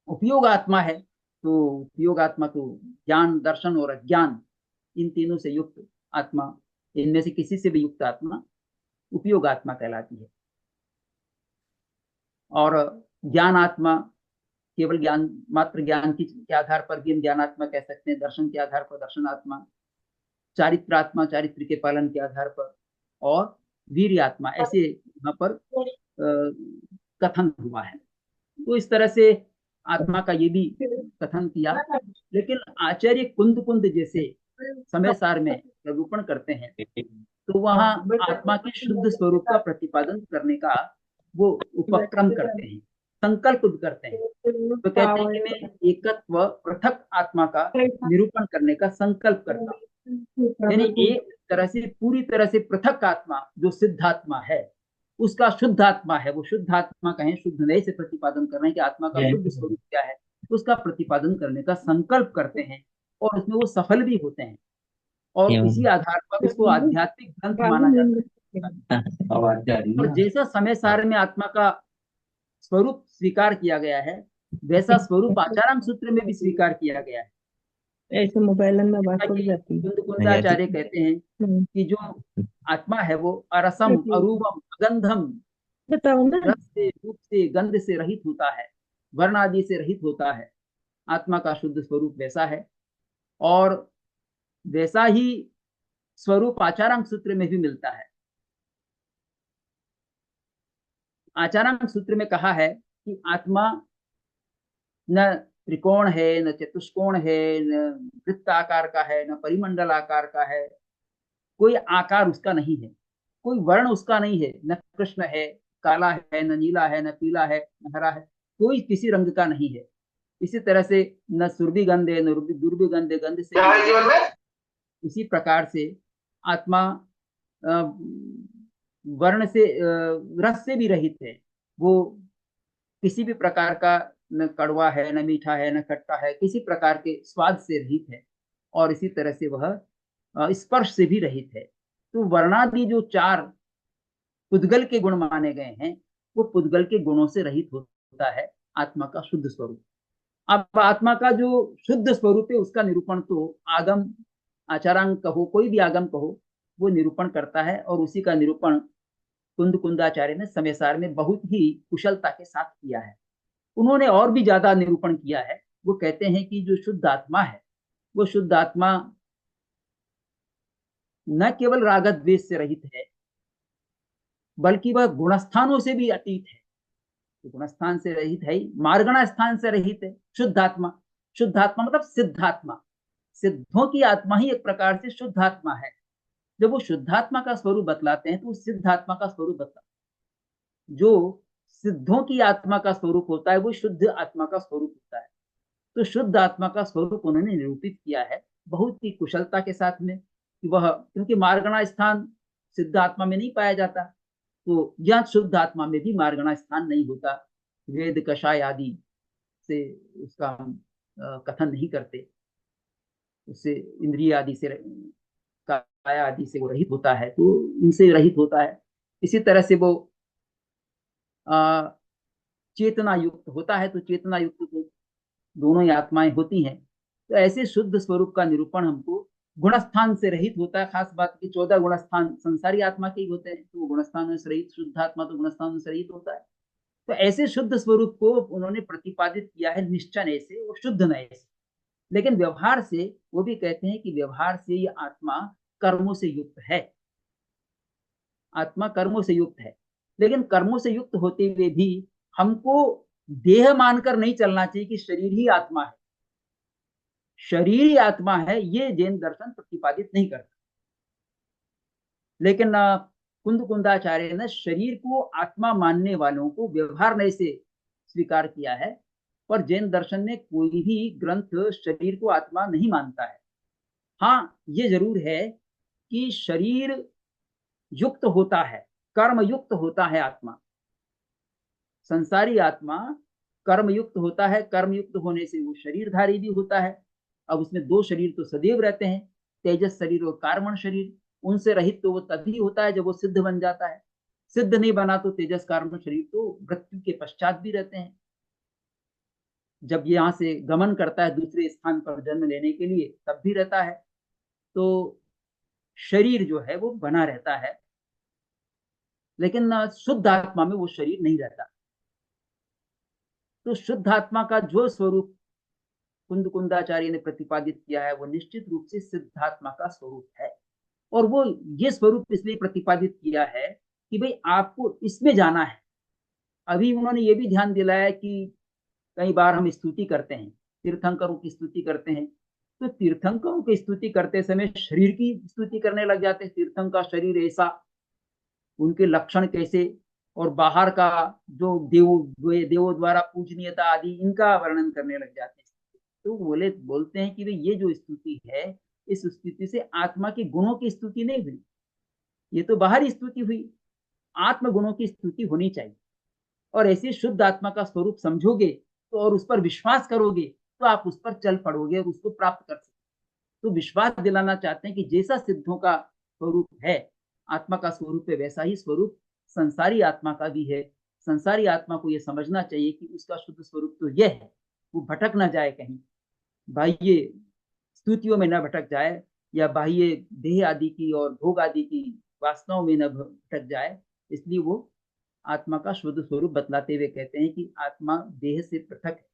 उपयोग आत्मा है, तो उपयोग आत्मा तो ज्ञान दर्शन और अज्ञान इन तीनों से युक्त आत्मा, इनमें से किसी से भी युक्त आत्मा उपयोग आत्मा कहलाती है। और ज्ञान आत्मा, केवल ज्ञान, मात्र ज्ञान के आधार पर भी हम ज्ञानात्मा कह सकते हैं, दर्शन के आधार पर दर्शनात्मा, चारित्रात्मा चारित्र के पालन के आधार पर, और वीर आत्मा, ऐसे यहाँ पर कथन हुआ है। तो इस तरह से आत्मा का ये भी कथन किया। लेकिन आचार्य कुंद कुंद जैसे समय सार में निरूपण करते हैं, तो वहां आत्मा के शुद्ध स्वरूप का प्रतिपादन करने का वो उपक्रम करते हैं, संकल्प करते हैं। तो कहते हैं कि मैं एकत्व पृथक आत्मा का निरूपण करने का संकल्प करता हूँ। यानी एक तरह से पूरी तरह से पृथक आत्मा जो सिद्धात्मा है, उसका शुद्ध आत्मा है, वो शुद्ध आत्मा कहें, शुद्ध नए से प्रतिपादन कर रहे हैं कि आत्मा का शुद्ध स्वरूप क्या है, उसका प्रतिपादन करने का संकल्प करते हैं, और उसमें वो सफल भी होते हैं। और इसी आधार पर उसको आध्यात्मिक ग्रंथ माना जाता है। और जैसा समय सार में आत्मा का स्वरूप स्वीकार किया गया है, वैसा स्वरूप आचारांग सूत्र में भी स्वीकार किया गया है। ऐसे मोबाइल में बात हो जाती है। कुंदाचार्य कहते हैं कि जो आत्मा है वो अरसम अरूपम अगंधम, बताओ ना। रस से रूप से गंध से रहित होता है, वर्ण आदि से रहित होता है। आत्मा का शुद्ध स्वरूप वैसा है, और वैसा ही स्वरूप आचारांग सूत्र में भी मिलता है। आचारांग सूत्र में कहा है कि आत्मा न त्रिकोण है, न चतुष्कोण है, न वृत्ताकार का है, न परिमंडल आकार का है। कोई आकार उसका नहीं है, कोई वर्ण उसका नहीं है, न कृष्ण है, काला है, न नीला है, न पीला है, न हरा है, कोई किसी रंग का नहीं है। इसी तरह से न सुरभि गंध है, न दुर्भि गंध, गंध से इसी प्रकार से आत्मा वर्ण से रस से भी रहित है। वो किसी भी प्रकार का न कड़वा है, न मीठा है, न खट्टा है, किसी प्रकार के स्वाद से रहित है। और इसी तरह से वह स्पर्श से भी रहित है। तो वर्णादि जो 4 पुद्गल के गुण माने गए हैं, वो पुद्गल के गुणों से रहित होता है आत्मा का शुद्ध स्वरूप। अब आत्मा का जो शुद्ध स्वरूप है उसका निरूपण तो आगम, आचारांग कहो, कोई भी आगम कहो, वो निरूपण करता है। और उसी का निरूपण कुंद कुंदाचार्य ने समय सार में बहुत ही कुशलता के साथ किया है। उन्होंने और भी ज्यादा निरूपण किया है। वो कहते हैं कि जो शुद्ध आत्मा है, वो शुद्ध आत्मा न केवल राग द्वेष से रहित है, बल्कि वह गुणस्थानों से भी अतीत है। तो गुणस्थान से रहित है ही, मार्गणा स्थान से रहित है शुद्ध आत्मा। शुद्ध आत्मा मतलब सिद्धात्मा, सिद्धों की आत्मा ही एक प्रकार से शुद्ध आत्मा है। जब वो शुद्धात्मा का स्वरूप बतलाते हैं तो वो सिद्धात्मा का स्वरूप बतलाते हैं। जो सिद्धों की आत्मा का स्वरूप होता है वो शुद्ध आत्मा का स्वरूप होता है। तो शुद्ध आत्मा का स्वरूप उन्होंने निरूपित किया है बहुत ही कुशलता के साथ में, कि वह, क्योंकि मार्गणा स्थान सिद्ध आत्मा में नहीं पाया जाता, तो यह शुद्ध आत्मा में भी मार्गणा स्थान नहीं होता। वेद कषाय आदि से उसका हम कथन नहीं करते, उससे इंद्रिय आदि से, काया आदि से वो रहित होता है, तो इनसे रहित होता है। इसी तरह से वो आ, चेतना युक्त होता है, तो चेतना युक्त तो दोनों ही आत्माएं होती हैं। तो ऐसे शुद्ध स्वरूप का निरूपण हमको गुणस्थान से रहित होता है। खास बात की 14 गुणस्थान संसारी आत्मा के ही होते हैं, तो गुणस्थान से रहित, शुद्ध आत्मा तो गुणस्थान से रहित होता है। तो ऐसे शुद्ध स्वरूप को उन्होंने प्रतिपादित किया है निश्चय से और शुद्ध नय से। लेकिन व्यवहार से वो भी कहते हैं कि व्यवहार से ये आत्मा कर्मों से युक्त है, आत्मा कर्मों से युक्त है। लेकिन कर्मों से युक्त होते हुए भी हमको देह मानकर नहीं चलना चाहिए कि शरीर ही आत्मा है, शरीर ही आत्मा है, ये जैन दर्शन प्रतिपादित नहीं करता। लेकिन कुंद कुंदाचार्य ने शरीर को आत्मा मानने वालों को व्यवहार नय से स्वीकार किया है, और जैन दर्शन में कोई भी ग्रंथ शरीर को आत्मा नहीं मानता है। हाँ, ये जरूर है कि शरीर युक्त होता है, कर्म युक्त होता है आत्मा, संसारी आत्मा कर्म युक्त होता है। कर्म युक्त होने से वो शरीरधारी भी होता है। अब उसमें दो शरीर तो सदैव रहते हैं, तेजस शरीर और कार्बन शरीर। उनसे रहित तो वो तभी होता है जब वो सिद्ध बन जाता है। सिद्ध नहीं बना तो तेजस कार्बन शरीर तो मृत्यु के पश्चात भी रहते हैं, जब ये यहाँ से गमन करता है दूसरे स्थान पर जन्म लेने के लिए तब भी रहता है। तो शरीर जो है वो बना रहता है, लेकिन शुद्ध आत्मा में वो शरीर नहीं रहता। तो शुद्ध आत्मा का जो स्वरूप कुंद कुंदाचार्य ने प्रतिपादित किया है वो निश्चित रूप से सिद्धात्मा का स्वरूप है। और वो ये स्वरूप इसलिए प्रतिपादित किया है कि भाई आपको इसमें जाना है। अभी उन्होंने ये भी ध्यान दिलाया कि कई बार हम स्तुति करते हैं, तीर्थंकरों की स्तुति करते हैं, तो तीर्थंकरों की स्तुति करते समय शरीर की स्तुति करने लग जाते हैं। तीर्थंकर शरीर ऐसा, उनके लक्षण कैसे, और बाहर का जो देवों द्वारा पूजनीयता आदि इनका वर्णन करने लग जाते हैं। तो बोलते हैं कि भाई ये जो स्तुति है, इस स्तुति से आत्मा के गुणों की स्तुति नहीं हुई, ये तो बाहरी स्तुति हुई। आत्म गुणों की स्तुति होनी चाहिए। और ऐसे शुद्ध आत्मा का स्वरूप समझोगे तो, और उस पर विश्वास करोगे तो आप उस पर चल पड़ोगे और उसको प्राप्त कर सकते। तो विश्वास दिलाना चाहते हैं कि जैसा सिद्धों का स्वरूप है, आत्मा का स्वरूप है, वैसा ही स्वरूप संसारी आत्मा का भी है। संसारी आत्मा को यह समझना चाहिए कि उसका शुद्ध स्वरूप तो यह है, वो भटक ना जाए कहीं, बाह्य स्तुतियों में न भटक जाए, या बाह्य देह आदि की और भोग आदि की वासनाओं में न भटक जाए। इसलिए वो आत्मा का शुद्ध स्वरूप बतलाते हुए कहते हैं कि आत्मा देह से पृथक है।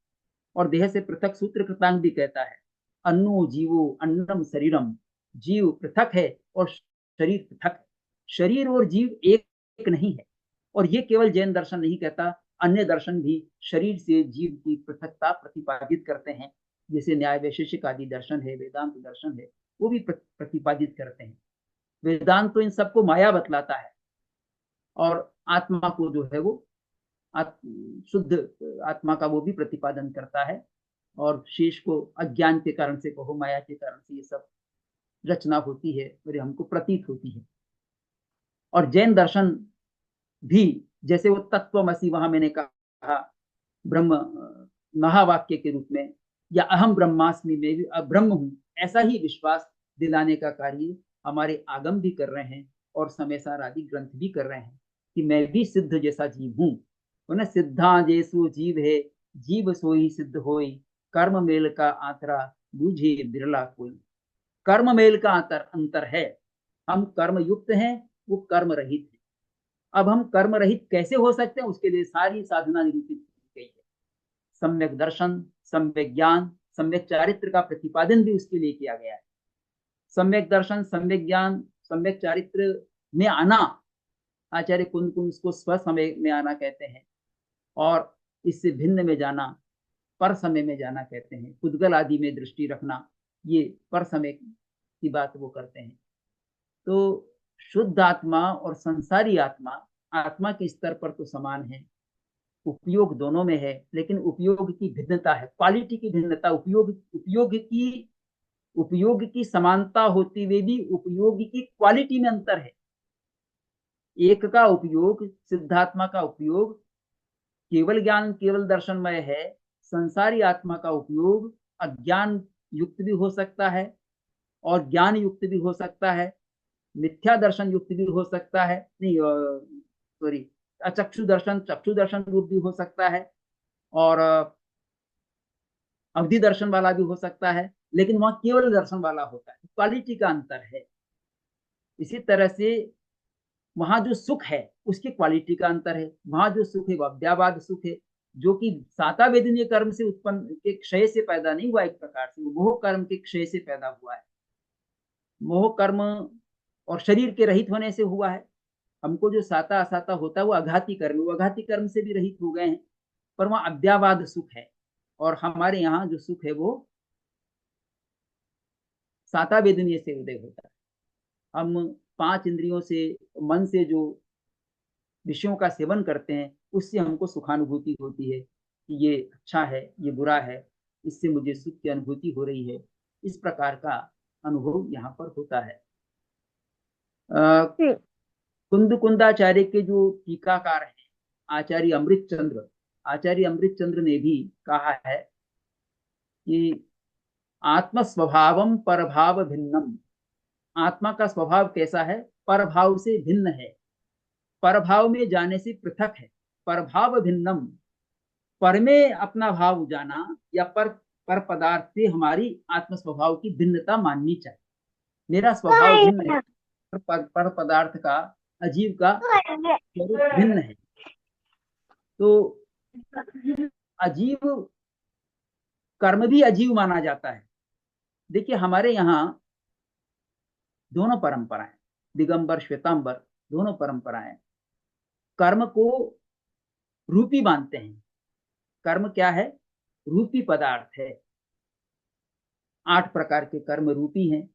और देह से पृथक सूत्र कृतांग भी कहता है, अन्नो जीवो अन्नम शरीरम, जीव पृथक है और शरीर पृथक है। शरीर और जीव एक नहीं है। और ये केवल जैन दर्शन नहीं कहता, अन्य दर्शन भी शरीर से जीव की पृथकता प्रतिपादित करते हैं। जैसे न्याय वैशेषिक आदि दर्शन है, वेदांत दर्शन है, वो भी प्रतिपादित करते हैं। वेदांत तो इन सबको माया बतलाता है, और आत्मा को जो है वो शुद्ध आत्मा का वो भी प्रतिपादन करता है। और शेष को अज्ञान के कारण से कहो, माया के कारण से ये सब रचना होती है और ये हमको प्रतीत होती है। और जैन दर्शन भी, जैसे वो तत्वमसि वहां मैंने कहा ब्रह्म महावाक्य के रूप में, या अहम ब्रह्मास्मि में भी ब्रह्म हूं, ऐसा ही विश्वास दिलाने का कार्य हमारे आगम भी कर रहे हैं और समय सार आदि ग्रंथ भी कर रहे हैं कि मैं भी सिद्ध जैसा जीव हूं। तो ना, सिद्धा जैसो जीव है, जीव सोई सिद्ध होई, कर्म मेल का आतरा बूझे बिरला कोई। कर्म मेल का अंतर है। हम कर्म युक्त हैं, वो कर्म रहित है। अब हम कर्म रहित कैसे हो सकते हैं, उसके लिए सारी साधना निरूपित की गई है। सम्यक दर्शन, सम्यक ज्ञान, सम्यक चारित्र का प्रतिपादन भी उसके लिए किया गया है। सम्यक दर्शन, सम्यक ज्ञान, सम्यक चारित्र में आना, आचार्य कुंद कुंद उसको स्व समय में आना कहते हैं, और इससे भिन्न में जाना पर समय में जाना कहते हैं। पुद्गल आदि में दृष्टि रखना, ये पर समय की बात वो करते हैं। तो शुद्ध आत्मा और संसारी आत्मा आत्मा के स्तर पर तो समान है, उपयोग दोनों में है, लेकिन उपयोग की भिन्नता है, क्वालिटी की भिन्नता। उपयोग की समानता होती हुए भी उपयोग की क्वालिटी में अंतर है। एक का उपयोग, सिद्धात्मा का उपयोग केवल ज्ञान केवल दर्शनमय है, संसारी आत्मा का उपयोग अज्ञान युक्त भी हो सकता है और ज्ञान युक्त भी हो सकता है, मिथ्या दर्शन युक्त भी हो सकता है, नहीं सॉरी, चक्षु दर्शन रूप भी हो सकता है, और अवधि दर्शन वाला भी हो सकता है, लेकिन वहां केवल दर्शन वाला होता है, क्वालिटी का अंतर है। इसी तरह से वहां जो सुख है उसकी क्वालिटी का अंतर है। वहां जो सुख है वह अव्यावाद सुख है, जो कि साता वेदनीय कर्म से उत्पन्न के क्षय से पैदा नहीं हुआ, एक प्रकार से वो मोह कर्म के क्षय से पैदा हुआ है। मोह कर्म और शरीर के रहित होने से हुआ है। हमको जो साता असाता होता है वो अघाती कर्म, वो अघाती कर्म से भी रहित हो गए हैं, पर वहां अव्यावाद सुख है। और हमारे यहाँ जो सुख है वो साता वेदनीय से उदय होता है। हम पांच इंद्रियों से, मन से जो विषयों का सेवन करते हैं उससे हमको सुखानुभूति होती है कि ये अच्छा है, ये बुरा है, इससे मुझे सुख की अनुभूति हो रही है। इस प्रकार का अनुभव यहाँ पर होता है। हम्म। कुंद कुंदाचार्य के जो टीकाकार हैं, आचार्य अमृत चंद्र ने भी कहा है कि आत्म स्वभावम परभाव भिन्नम। आत्मा का स्वभाव कैसा है? परभाव से भिन्न है, परभाव में जाने से पृथक है। परभाव भिन्नम, पर में अपना भाव जाना, या पर पदार्थ से हमारी आत्म स्वभाव की भिन्नता माननी चाहिए। मेरा स्वभाव भिन्न है, पर पदार्थ का, अजीव का स्वरूप भिन्न है। तो अजीव कर्म भी अजीव माना जाता है। देखिए हमारे यहाँ दोनों परंपराएं, दिगंबर श्वेतांबर दोनों परंपराएं कर्म को रूपी मानते हैं। कर्म क्या है? रूपी पदार्थ है। 8 प्रकार के कर्म रूपी हैं,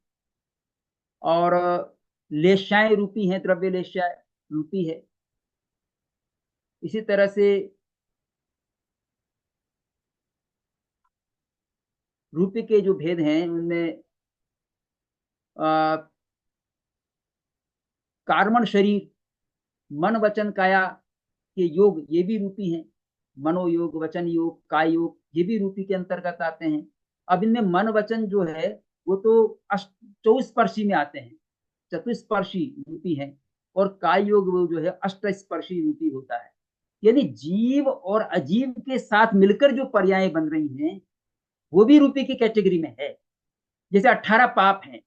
और लेशाएं रूपी हैं, द्रव्य लेशाएं रूपी है। इसी तरह से रूपी के जो भेद हैं उनमें कार्मण शरीर, मन वचन काया के योग ये भी रूपी हैं। मनोयोग, वचन योग, काय योग ये भी रूपी के अंतर्गत आते हैं। अब इनमें मन वचन जो है वो तो चौस्पर्शी में आते हैं, चतुस्पर्शी रूपी है, और काय योग वो जो है अष्टस्पर्शी रूपी होता है। यानी जीव और अजीव के साथ मिलकर जो पर्याय बन रही हैं वो भी रूपी की कैटेगरी में है। जैसे 18 पाप हैं।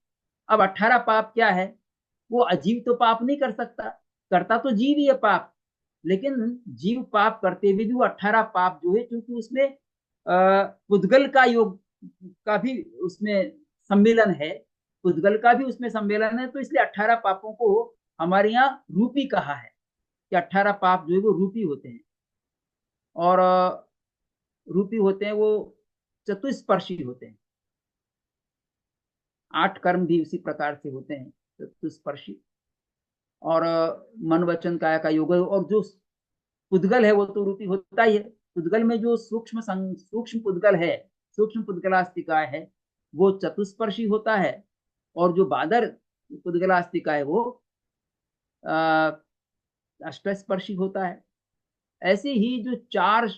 अब 18 पाप क्या है? वो अजीव तो पाप नहीं कर सकता, करता तो जीव ही है पाप, लेकिन जीव पाप करते हुए भी वो 18 पाप जो है, क्योंकि उसमें पुद्गल का योग का भी उसमें सम्मेलन है, पुद्गल का भी उसमें सम्मेलन है, तो इसलिए 18 पापों को हमारे यहाँ रूपी कहा है कि 18 पाप जो है वो रूपी होते हैं। और रूपी होते हैं वो चतुस्पर्शी होते हैं। 8 कर्म भी उसी प्रकार से होते हैं, चतुस्पर्शी। और मन वचन काया का योग, और जो पुद्गल है वो तो रूपी होता ही है। पुद्गल में जो सूक्ष्म पुद्गल है, सूक्ष्म पुद्गलास्तिकाय है, वो चतुस्पर्शी होता है, और जो बादर पुद्गलास्तिकाय वो अष्टस्पर्शी होता है। ऐसे ही जो चार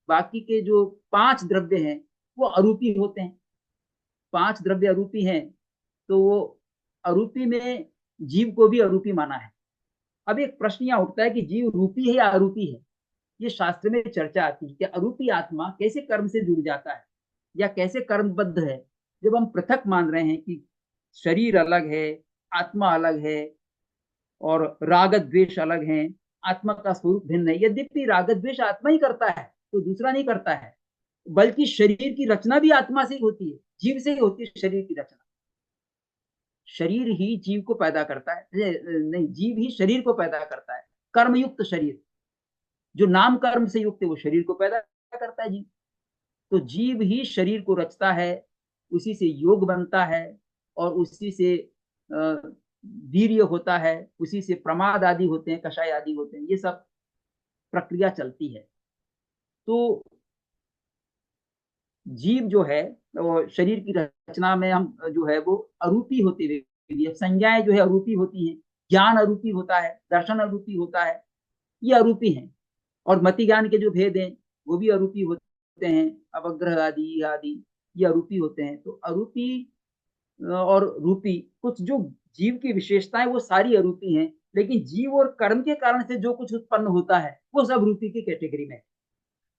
बाकी के जो 5 द्रव्य हैं वो अरूपी होते हैं। 5 द्रव्य अरूपी हैं, तो वो अरूपी में जीव को भी अरूपी माना है। अब एक प्रश्न यह उठता है कि जीव रूपी है या अरूपी है? ये शास्त्र में चर्चा आती है कि अरूपी आत्मा कैसे कर्म से जुड़ जाता है या कैसे कर्मबद्ध है। जब हम पृथक मान रहे हैं कि शरीर अलग है, आत्मा अलग है, और राग द्वेष अलग है, आत्मा का स्वरूप भिन्न है। यद्यपि राग द्वेष आत्मा ही करता है, तो दूसरा नहीं करता है, बल्कि शरीर की रचना भी आत्मा से ही होती है, जीव से ही होती है शरीर की रचना। शरीर ही जीव को पैदा करता है, नहीं, जीव ही शरीर को पैदा करता है। कर्मयुक्त शरीर जो नाम कर्म से युक्त है वो शरीर को पैदा करता है जीव। तो जीव ही शरीर को रचता है, उसी से योग बनता है, और उसी से वीर्य होता है, उसी से प्रमाद आदि होते हैं, कषाय आदि होते हैं, ये सब प्रक्रिया चलती है। तो जीव जो है, वो शरीर की रचना में हम जो है वो अरूपी होते हुए भी, संज्ञाएं जो है अरूपी होती हैं, ज्ञान अरूपी होता है, दर्शन अरूपी होता है, ये अरूपी हैं। और मति ज्ञान के जो भेद हैं वो भी अरूपी होते हैं, अवग्रह आदि आदि, ये अरूपी होते हैं। तो अरूपी और रूपी कुछ जो जीव की विशेषताएं वो सारी अरूपी हैं, लेकिन जीव और कर्म के कारण से जो कुछ उत्पन्न होता है वो सब रूपी की कैटेगरी में है।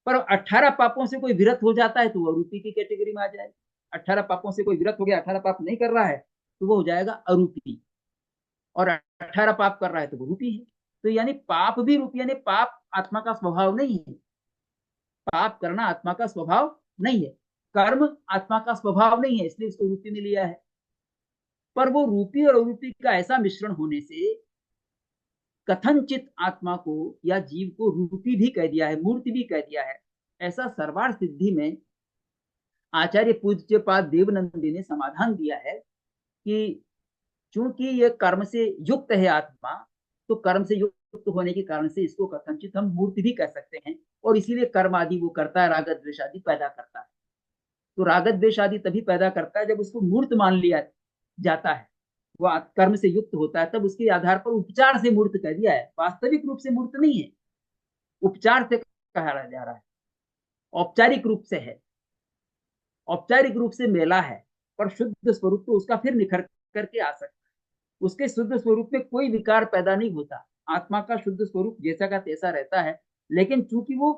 पर 18 पापों से कोई विरत हो जाता है तो वो रूपी की कैटेगरी में आ जाएगा। 18 पापों से कोई विरत हो गया, 18 पाप नहीं कर रहा है, तो वो हो जाएगा अरूपी। और 18 पाप कर रहा है तो वो रूपी है। तो यानी पाप भी रूपी, यानी पाप आत्मा का स्वभाव नहीं है, पाप करना आत्मा का स्वभाव नहीं है, कर्म आत्मा का स्वभाव नहीं है, इसलिए इसको रूपी में लिया है। पर वो रूपी और अरूपी का ऐसा मिश्रण होने से कथनचित आत्मा को या जीव को रूपी भी कह दिया है, मूर्ति भी कह दिया है। ऐसा सर्वार सिद्धि में आचार्य पूज्यपाद देवनंदी ने समाधान दिया है कि चूंकि ये कर्म से युक्त है आत्मा, तो कर्म से युक्त होने के कारण से इसको कथनचित हम मूर्ति भी कह सकते हैं। और इसीलिए कर्म आदि वो करता है, राग द्वेष आदि पैदा करता है। तो राग द्वेष आदि तभी पैदा करता है जब उसको मूर्त मान लिया जाता है, वो कर्म से युक्त होता है, तब उसके आधार पर उपचार से मूर्त कह दिया है। वास्तविक रूप से मूर्त नहीं है, उपचार से कहा जा रहा है, औपचारिक रूप से है, औपचारिक रूप से मेला है, पर शुद्ध स्वरूप तो उसका फिर निखर करके आ सकता है। उसके शुद्ध स्वरूप में कोई विकार पैदा नहीं होता, आत्मा का शुद्ध स्वरूप जैसा का तैसा रहता है। लेकिन चूंकि वो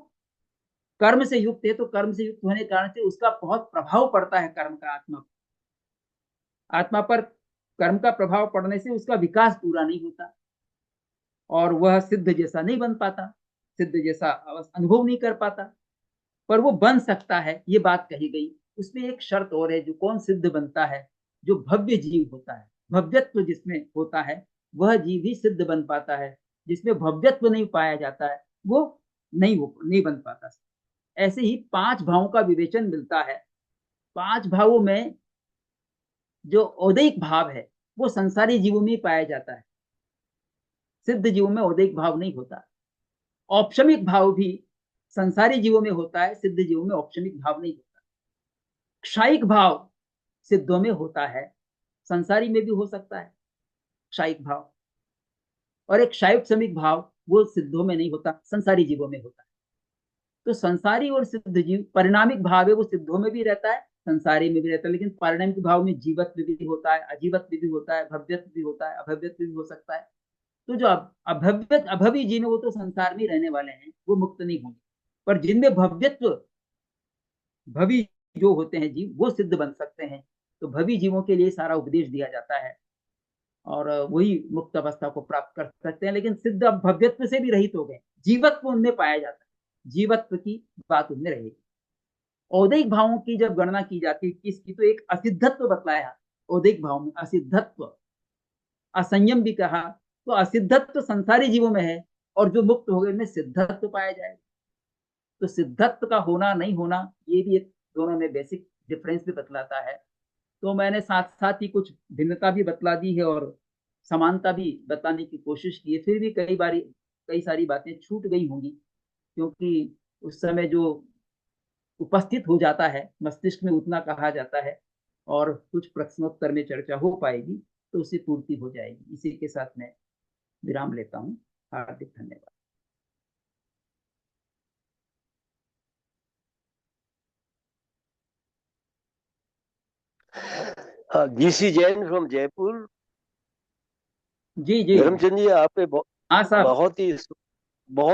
कर्म से युक्त है, तो कर्म से युक्त होने के कारण से उसका बहुत प्रभाव पड़ता है कर्म का आत्मा पर। कर्म का प्रभाव पड़ने से उसका विकास पूरा नहीं होता और वह सिद्ध जैसा नहीं बन पाता, सिद्ध जैसा अनुभव नहीं कर पाता। पर वो बन सकता है, ये बात कही गई। उसमें एक शर्त और है, जो कौन सिद्ध बनता है, जो भव्य जीव होता है, भव्यत्व जिसमें होता है, वह जीव ही सिद्ध बन पाता है। जिसमें भव्यत्व नहीं पाया जाता है वो नहीं बन पाता। ऐसे ही पांच भावों का विवेचन मिलता है। पांच भावों में जो औदैक भाव है वो संसारी जीवों में पाया जाता है, सिद्ध जीवों में औदैक भाव नहीं होता। औपशमिक भाव भी संसारी जीवों में होता है, सिद्ध जीवों में औपशमिक भाव नहीं होता। क्षायिक भाव सिद्धों में होता है, संसारी में भी हो सकता है क्षायिक भाव। और एक क्षायिक समिक भाव वो सिद्धों में नहीं होता, संसारी जीवों में होता है। तो संसारी और सिद्ध जीव, परिणामिक भाव है वो सिद्धों में भी रहता है, संसारी में भी रहता है। लेकिन परिणामिक भाव में जीवत्व भी होता है, अजीवत्व भी होता है, भव्यत्व भी होता है, अभव्यत्व भी हो सकता है। तो जो अभवी जीव है वो तो संसार में रहने वाले हैं, वो मुक्त नहीं होंगे। पर जिनमें भव्यत्व, भवी जो होते हैं जीव, वो सिद्ध बन सकते हैं। तो भवी जीवों के लिए सारा उपदेश दिया जाता है और वही मुक्त अवस्था को प्राप्त कर सकते हैं। लेकिन सिद्ध अब भव्यत्व से भी रहित हो गए, जीवत्व उनमें पाया जाता है, जीवत्व की बात उनमें रहेगी। औदैक भावों की जब गणना की जाती है किसकी, तो एक असिद्धत्व बतलाया औदैक भाव में, असिद्धत्व, असंयम भी कहा। तो असिद्धत्व संसारी जीवों में है और जो मुक्त हो गए उनमें सिद्धत्व पाया जाएगा। तो सिद्धत्व का होना नहीं होना, ये भी एक दोनों में बेसिक डिफरेंस भी बतलाता है। तो मैंने साथ साथ ही कुछ भिन्नता भी बतला दी है और समानता भी बताने की कोशिश की है। फिर भी कई सारी बातें छूट गई होंगी, क्योंकि उस समय जो उपस्थित हो जाता है मस्तिष्क में उतना कहा जाता है, और कुछ प्रश्नोत्तर में चर्चा हो पाएगी तो उससे पूर्ति हो जाएगी। इसी के साथ मैं विराम लेता हूँ। हार्दिक धन्यवाद। GC Jain from Jaipur. जी जी। धर्मचंद जी, आप पे हाँ साहब। बहुत ही बहुत